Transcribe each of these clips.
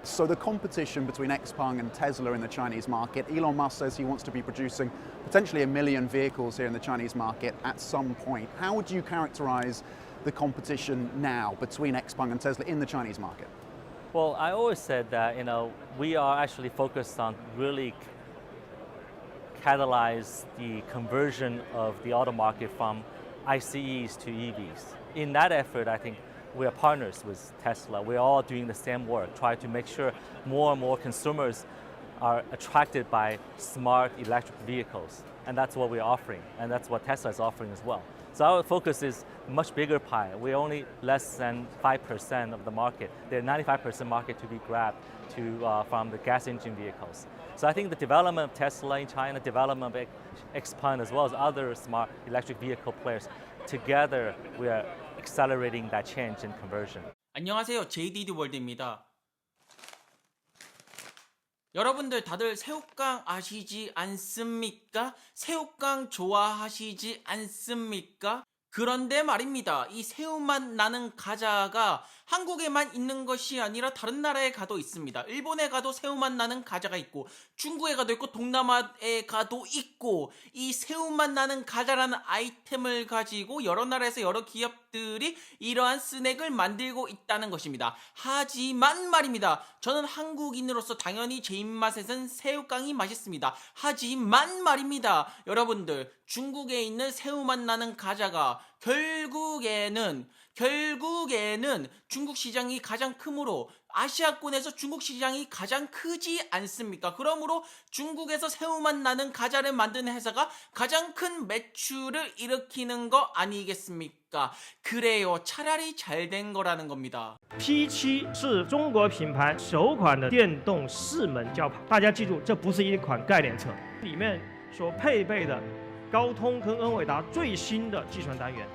So the competition between XPeng and Tesla in the Chinese market, Elon Musk says he wants to be producing potentially 1 million vehicles here in the Chinese market at some point. How would you characterize the competition now between XPeng and Tesla in the Chinese market? Well, I always said that, we are actually focused on really catalyze the conversion of the auto market from ICEs to EVs. In that effort, I think we are partners with Tesla. We're all doing the same work, try to make sure more and more consumers are attracted by smart electric vehicles. And that's what we're offering, and that's what Tesla is offering as well. So our focus is a much bigger pie. We're only less than 5% of the market. There's 95% market to be grabbed from the gas engine vehicles. So I think the development of Tesla in China, development of XPeng as well as other smart electric vehicle players, together we are accelerating that change in conversion. 안녕하세요. JDD 월드입니다. 여러분들 다들 새우깡 아시지 않습니까? 새우깡 좋아하시지 않습니까? 그런데 말입니다. 이 새우맛 나는 과자가 한국에만 있는 것이 아니라 다른 나라에 가도 있습니다. 일본에 가도 새우맛 나는 과자가 있고, 중국에 가도 있고, 동남아에 가도 있고, 이 새우맛 나는 과자라는 아이템을 가지고 여러 나라에서 여러 기업들이 이러한 스낵을 만들고 있다는 것입니다. 하지만 말입니다. 저는 한국인으로서 당연히 제 입맛에선 새우깡이 맛있습니다. 하지만 말입니다. 여러분들, 중국에 있는 새우맛 나는 과자가 결국에는 중국 시장이 가장 크므로 아시아권에서 중국 시장이 가장 크지 않습니까? 그러므로 중국에서 새우맛 나는 과자를 만드는 회사가 가장 큰 매출을 일으키는 거 아니겠습니까? 그래요. 차라리 잘 된 거라는 겁니다. P7 是中国品牌首款的电动四门轿跑，大家记住，这不是一款概念车，里面所配备的高通跟恩伟达最新的计算单元。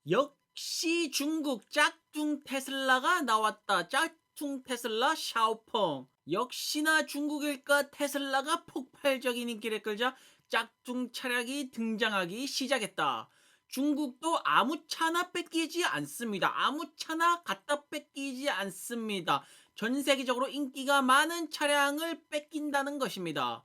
역시 중국 짝퉁 테슬라가 나왔다. 짝퉁 테슬라 샤오펑. 역시나 중국일까? 테슬라가 폭발적인 인기를 끌자 짝퉁 차량이 등장하기 시작했다. 중국도 아무차나 뺏기지 않습니다. 아무차나 갖다 뺏기지 않습니다. 전 세계적으로 인기가 많은 차량을 뺏긴다는 것입니다.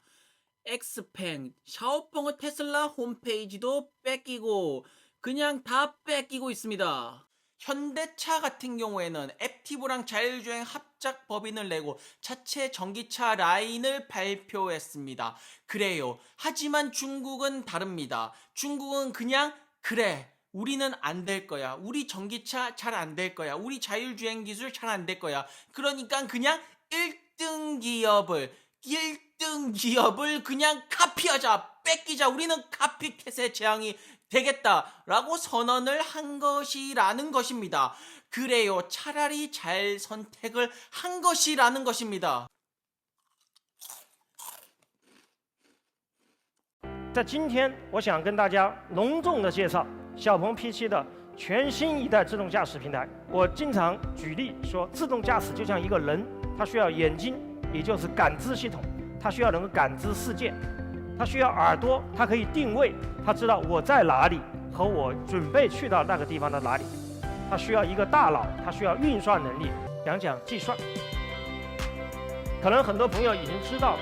엑스팽, 샤오펑의 테슬라 홈페이지도 뺏기고 그냥 다 뺏기고 있습니다. 현대차 같은 경우에는 앱티브랑 자율주행 합작 법인을 내고 자체 전기차 라인을 발표했습니다. 그래요. 하지만 중국은 다릅니다. 중국은 그냥 그래. 우리는 안 될 거야. 우리 전기차 잘 안 될 거야. 우리 자율주행 기술 잘 안 될 거야. 그러니까 그냥 1등 기업을 그냥 카피하자. 뺏기자. 우리는 카피캣의 재앙이 되겠다라고 선언을 한 것이라는 것입니다. 그래요. 차라리 잘 선택을 한 것이라는 것입니다. 在今天，我想跟大家隆重的介绍小鹏 P7 的全新一代自动驾驶平台。我经常举例说，自动驾驶就像一个人，他需要眼睛，也就是感知系统，他需要能够感知世界。 他需要耳朵，他可以定位，他知道我在哪里和我准备去到那个地方的哪里。他需要一个大脑，他需要运算能力，讲计算。可能很多朋友已经知道，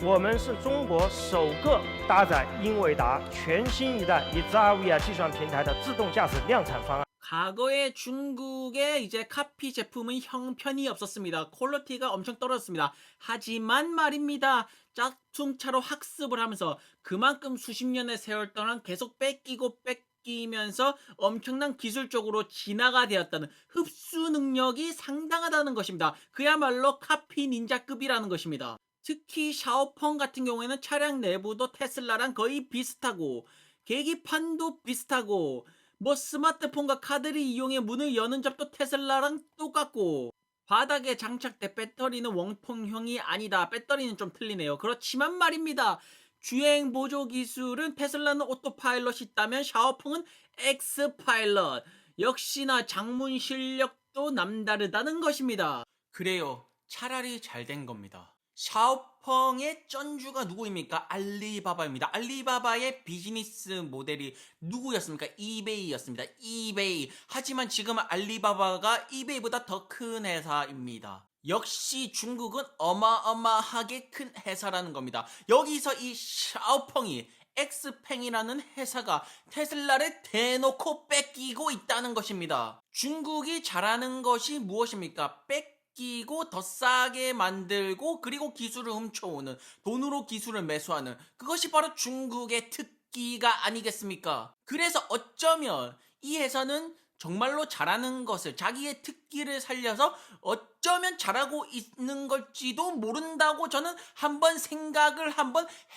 我们是中国首个搭载英伟达全新一代以 Xavier 计算平台的自动驾驶量产方案。 과거에 중국의 이제 카피 제품은 형편이 없었습니다. 퀄리티가 엄청 떨어졌습니다. 하지만 말입니다. 짝퉁차로 학습을 하면서 그만큼 수십 년의 세월 동안 계속 뺏기면서 엄청난 기술적으로 진화가 되었다는 흡수 능력이 상당하다는 것입니다. 그야말로 카피 닌자급이라는 것입니다. 특히 샤오펑 같은 경우에는 차량 내부도 테슬라랑 거의 비슷하고 계기판도 비슷하고 뭐 스마트폰과 카드를 이용해 문을 여는 점도 테슬라랑 똑같고 바닥에 장착된 배터리는 원통형이 아니다. 배터리는 좀 틀리네요. 그렇지만 말입니다. 주행 보조 기술은 테슬라는 오토파일럿이 있다면 샤오펑은 엑스파일럿. 역시나 장문 실력도 남다르다는 것입니다. 그래요. 차라리 잘 된 겁니다. 샤오펑 샤오펑의 쩐주가 누구입니까? 알리바바입니다. 알리바바의 비즈니스 모델이 누구였습니까? 이베이였습니다. 이베이. 하지만 지금 알리바바가 이베이보다 더 큰 회사입니다. 역시 중국은 어마어마하게 큰 회사라는 겁니다. 여기서 이 샤오펑이 엑스팽이라는 회사가 테슬라를 대놓고 뺏기고 있다는 것입니다. 중국이 잘하는 것이 무엇입니까? 뺏기고 더 싸게 만들고 그리고 기술을 훔쳐오는, 돈으로 기술을 매수하는, 그것이 바로 중국의 특기가 아니겠습니까? 그래서 어쩌면 이 회사는 정말로 잘하는 것을, 자기의 특기를 살려서 어쩌면 잘하고 있는 걸지도 모른다고 저는 한번 생각을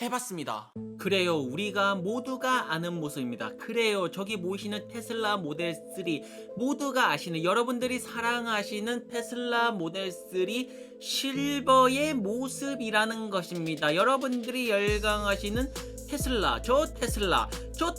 해봤습니다. 그래요, 우리가 모두가 아는 모습입니다. 그래요, 저기 모이시는 테슬라 모델 3, 모두가 아시는, 여러분들이 사랑하시는 테슬라 모델 3 실버의 모습이라는 것입니다. 여러분들이 열광하시는 테슬라, 저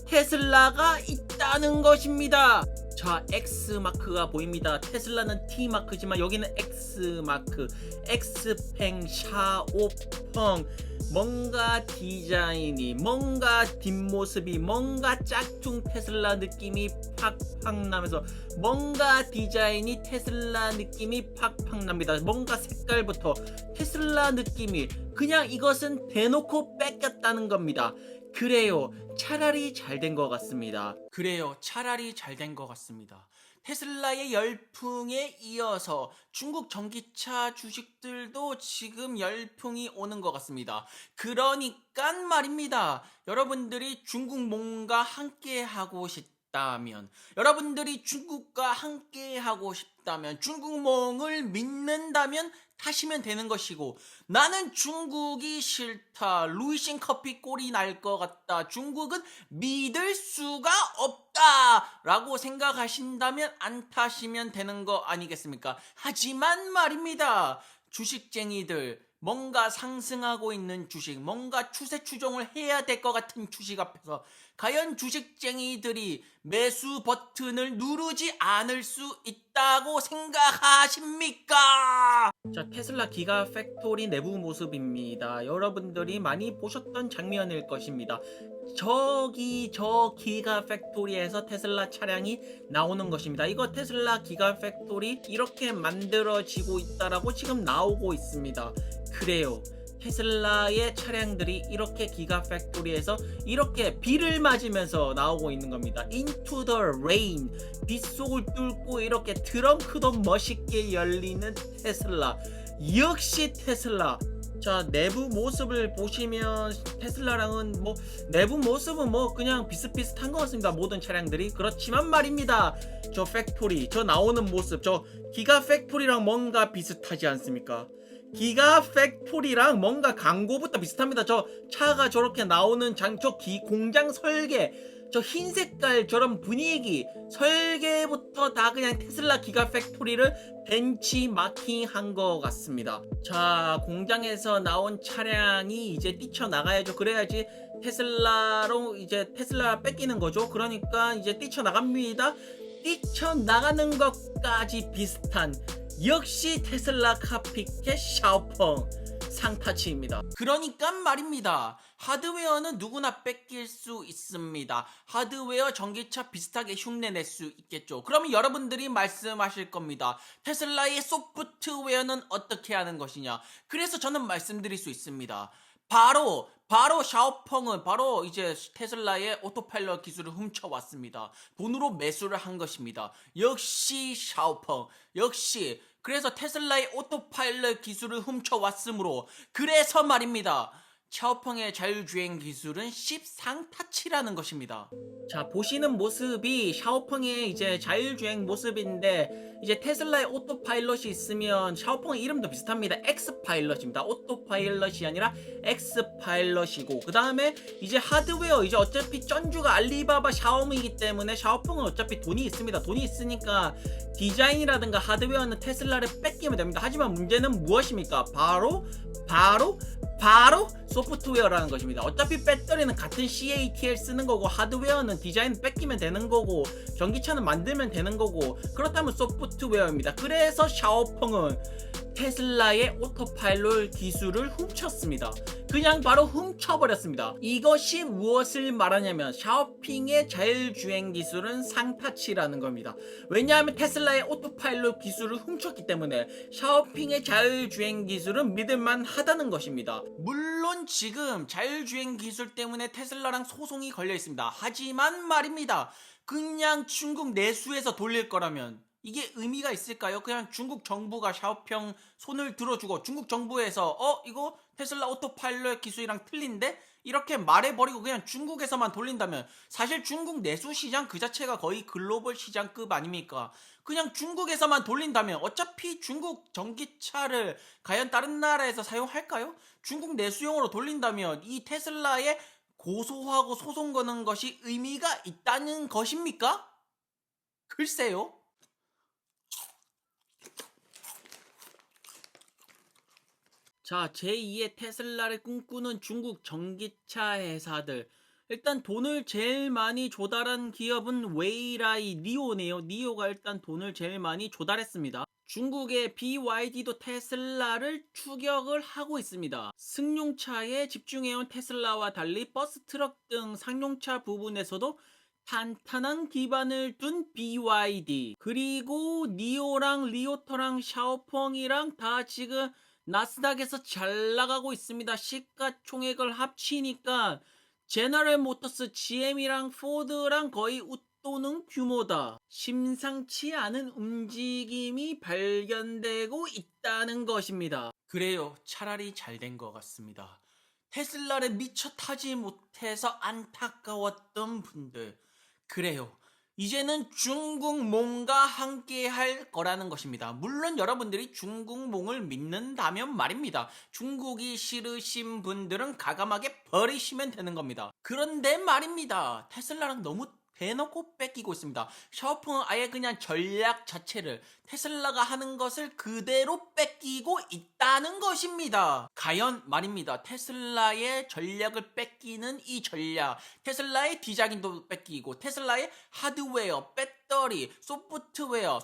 테슬라가 있다는 것입니다. 자, X마크가 보입니다. 테슬라는 T마크지만 여기는 X마크, X팽, 샤오펑. 뭔가 디자인이, 뭔가 뒷모습이, 뭔가 짝퉁 테슬라 느낌이 팍팍 나면서, 뭔가 디자인이 테슬라 느낌이 팍팍 납니다. 뭔가 색깔부터 테슬라 느낌이, 그냥 이것은 대놓고 뺏겼다는 겁니다. 그래요, 차라리 잘 된 것 같습니다. 그래요, 차라리 잘 된 것 같습니다. 테슬라의 열풍에 이어서 중국 전기차 주식들도 지금 열풍이 오는 것 같습니다. 그러니까 말입니다. 여러분들이 중국 뭔가 함께 하고 싶다면, 여러분들이 중국과 함께 하고 싶다면, 중국몽을 믿는다면 타시면 되는 것이고, 나는 중국이 싫다, 루이싱 커피 꼴이 날 것 같다, 중국은 믿을 수가 없다 라고 생각하신다면 안 타시면 되는 거 아니겠습니까? 하지만 말입니다, 주식쟁이들, 뭔가 상승하고 있는 주식, 뭔가 추세 추종을 해야 될 것 같은 주식 앞에서 과연 주식쟁이들이 매수 버튼을 누르지 않을 수 있다고 생각하십니까? 자, 테슬라 기가 팩토리 내부 모습입니다. 여러분들이 많이 보셨던 장면일 것입니다. 저기 저 기가 팩토리에서 테슬라 차량이 나오는 것입니다. 이거 테슬라 기가 팩토리 이렇게 만들어지고 있다라고 지금 나오고 있습니다. 그래요, 테슬라의 차량들이 이렇게 기가 팩토리에서 이렇게 비를 맞으면서 나오고 있는 겁니다. Into the rain, 빗속을 뚫고 이렇게 트렁크도 멋있게 열리는 테슬라. 역시 테슬라. 자, 내부 모습을 보시면 테슬라랑은 뭐 내부 모습은 뭐 그냥 비슷비슷한 것 같습니다. 모든 차량들이. 그렇지만 말입니다, 저 팩토리, 저 나오는 모습, 저 기가 팩토리랑 뭔가 비슷하지 않습니까? 기가 팩토리랑 뭔가 광고부터 비슷합니다. 저 차가 저렇게 나오는 저 공장 설계, 저 흰 색깔 저런 분위기, 설계부터 다 그냥 테슬라 기가 팩토리를 벤치마킹한 것 같습니다. 자, 공장에서 나온 차량이 이제 뛰쳐나가야죠. 그래야지 테슬라로 이제 테슬라 뺏기는 거죠. 그러니까 이제 뛰쳐나갑니다. 뛰쳐나가는 것까지 비슷한, 역시 테슬라 카피캣 샤오펑 상타치입니다. 그러니까 말입니다, 하드웨어는 누구나 뺏길 수 있습니다. 하드웨어 전기차 비슷하게 흉내낼 수 있겠죠. 그러면 여러분들이 말씀하실 겁니다. 테슬라의 소프트웨어는 어떻게 하는 것이냐. 그래서 저는 말씀드릴 수 있습니다. 바로 샤오펑은 바로 이제 테슬라의 오토파일럿 기술을 훔쳐왔습니다. 돈으로 매수를 한 것입니다. 역시 샤오펑, 역시. 그래서 테슬라의 오토파일럿 기술을 훔쳐왔으므로, 그래서 말입니다, 샤오펑의 자율주행 기술은 10상타치라는 것입니다. 자, 보시는 모습이 샤오펑의 이제 자율주행 모습인데, 이제 테슬라의 오토파일럿이 있으면 샤오펑의 이름도 비슷합니다. 엑스파일럿입니다. 오토파일럿이 아니라 엑스파일럿이고, 그 다음에 이제 하드웨어, 이제 어차피 쩐주가 알리바바 샤오미이기 때문에 샤오펑은 어차피 돈이 있습니다. 돈이 있으니까 디자인이라든가 하드웨어는 테슬라를 뺏기면 됩니다. 하지만 문제는 무엇입니까? 바로 소프트웨어라는 것입니다. 어차피 배터리는 같은 CATL 쓰는 거고, 하드웨어는 디자인 뺏기면 되는 거고, 전기차는 만들면 되는 거고, 그렇다면 소프트웨어입니다. 그래서 샤오펑은 테슬라의 오토파일럿 기술을 훔쳤습니다. 그냥 바로 훔쳐버렸습니다. 이것이 무엇을 말하냐면 샤오핑의 자율주행 기술은 상타치라는 겁니다. 왜냐하면 테슬라의 오토파일럿 기술을 훔쳤기 때문에 샤오핑의 자율주행 기술은 믿을만 하다는 것입니다. 물론 지금 자율주행 기술 때문에 테슬라랑 소송이 걸려 있습니다. 하지만 말입니다. 그냥 중국 내수에서 돌릴 거라면 이게 의미가 있을까요? 그냥 중국 정부가 샤오핑 손을 들어주고 중국 정부에서 이거 테슬라 오토파일럿 기술이랑 틀린데? 이렇게 말해버리고 그냥 중국에서만 돌린다면 사실 중국 내수 시장 그 자체가 거의 글로벌 시장급 아닙니까? 그냥 중국에서만 돌린다면 어차피 중국 전기차를 과연 다른 나라에서 사용할까요? 중국 내수용으로 돌린다면 이 테슬라에 고소하고 소송 거는 것이 의미가 있다는 것입니까? 글쎄요. 자, 제2의 테슬라를 꿈꾸는 중국 전기차 회사들. 일단 돈을 제일 많이 조달한 기업은 웨이라이 니오네요. 니오가 일단 돈을 제일 많이 조달했습니다. 중국의 BYD도 테슬라를 추격을 하고 있습니다. 승용차에 집중해온 테슬라와 달리 버스, 트럭 등 상용차 부분에서도 탄탄한 기반을 둔 BYD. 그리고 니오랑 리오터랑 샤오펑이랑 다 지금 나스닥에서 잘 나가고 있습니다. 시가총액을 합치니까 제너럴 모터스, GM이랑 포드랑 거의 웃도는 규모다. 심상치 않은 움직임이 발견되고 있다는 것입니다. 그래요. 차라리 잘 된 것 같습니다. 테슬라를 미처 타지 못해서 안타까웠던 분들. 그래요. 이제는 중국몽과 함께 할 거라는 것입니다. 물론 여러분들이 중국몽을 믿는다면 말입니다. 중국이 싫으신 분들은 가감하게 버리시면 되는 겁니다. 그런데 말입니다. 테슬라랑 너무 대놓고 뺏기고 있습니다. 샤오펑은 아예 그냥 전략 자체를 테슬라가 하는 것을 그대로 뺏기고 있다는 것입니다. 과연 말입니다. 테슬라의 전략을 뺏기는 이 전략, 테슬라의 디자인도 뺏기고 테슬라의 하드웨어, 배터리, 소프트웨어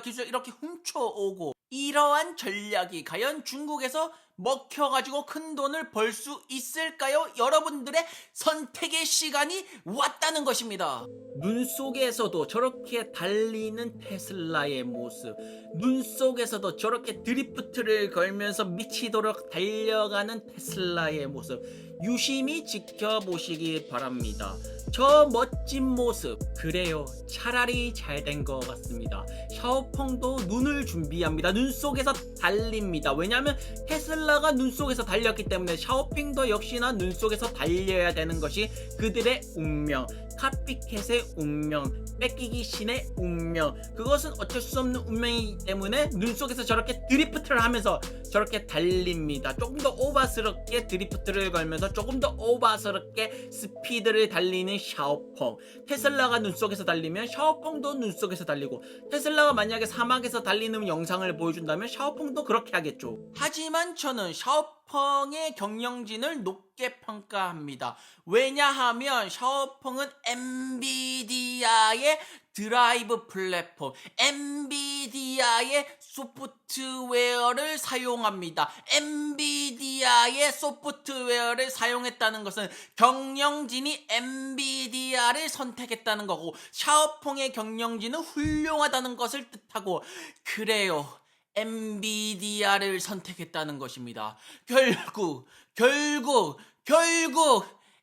기술 이렇게 훔쳐오고 이러한 전략이 과연 중국에서 먹혀가지고 큰 돈을 벌 수 있을까요? 여러분들의 선택의 시간이 왔다는 것입니다. 눈 속에서도 저렇게 달리는 테슬라의 모습, 눈 속에서도 저렇게 드리프트를 걸면서 미치도록 달려가는 테슬라의 모습 유심히 지켜보시기 바랍니다. 저 멋진 모습, 그래요. 차라리 잘 된 것 같습니다. 샤오펑도 눈을 준비합니다. 눈 속에서 달립니다. 왜냐하면 테슬라가 눈 속에서 달렸기 때문에 샤오핑도 역시나 눈 속에서 달려야 되는 것이 그들의 운명, 카피캣의 운명, 뺏기기 신의 운명, 그것은 어쩔 수 없는 운명이기 때문에 눈 속에서 저렇게 드리프트를 하면서 저렇게 달립니다. 조금 더 오바스럽게 드리프트를 걸면서 조금 더 오바스럽게 스피드를 달리는 샤오펑. 테슬라가 눈 속에서 달리면 샤오펑도 눈 속에서 달리고, 테슬라가 만약에 사막에서 달리는 영상을 보여준다면 샤오펑도 그렇게 하겠죠. 하지만 저는 샤오펑의 경영진을 높게 평가합니다. 왜냐하면 샤오펑은 엔비디아의 드라이브 플랫폼, 엔비디아의 소프트웨어를 사용합니다. 엔비디아의 소프트웨어를 사용했다는 것은 경영진이 엔비디아를 선택했다는 거고, 샤오펑의 경영진은 훌륭하다는 것을 뜻하고, 그래요. 엔비디아를 선택했다는 것입니다. 결국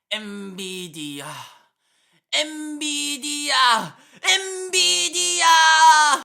엔비디아.